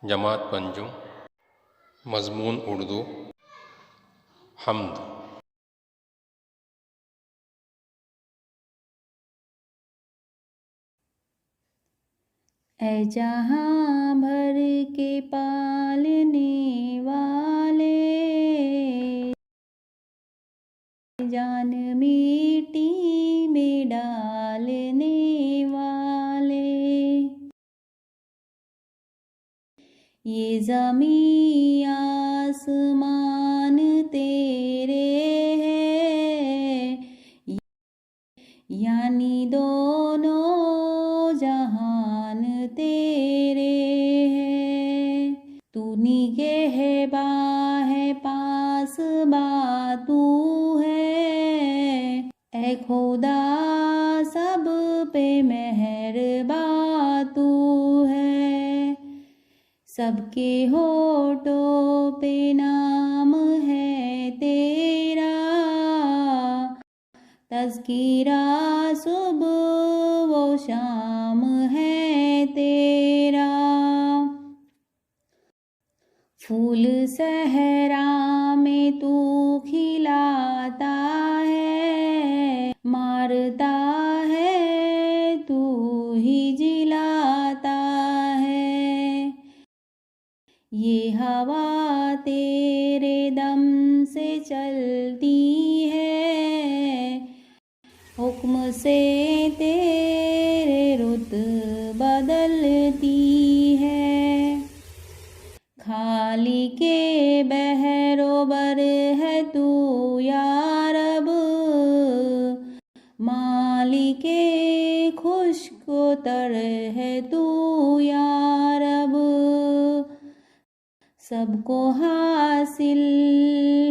जमात पंजुम, मज़मून उर्दू, हम्द। ऐ जहां भर के पालने वाले, जान मिट्टी में डालने वाले, ये ज़मीं आसमान तेरे हैं, यानी दोनों जहान तेरे हैं। तू निगहबान है, पास तू है, ऐ खुदा सब पे मेहरबान तू है। सबके होठों पे नाम है तेरा, तज़किरा सुबह वो शाम है तेरा। फूल सहरा में तू खिलाता है, मारता है तू ही जिलाता है। ये हवा तेरे दम से चलती है, हुक्म से तेरे रुत बदलती है। खाली के बहरोबर है तू या रब, मालिके खुश्को तर है तू या रब। सबको हासिल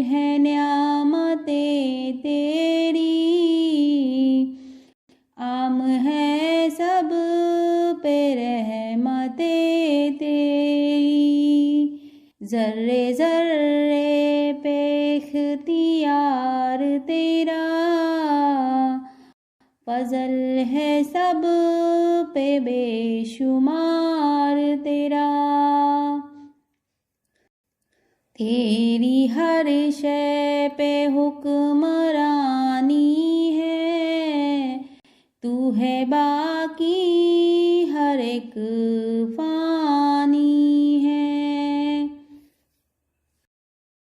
है न्यामतें तेरी, आम है सब पे रहमतें तेरी। ज़र्रे ज़र्रे पे इख्तियार तेरा, फज़ल है सब पे बेशुमार तेरा। तेरी हर शय पे हुक्मरानी है, तू है बाकी हर एक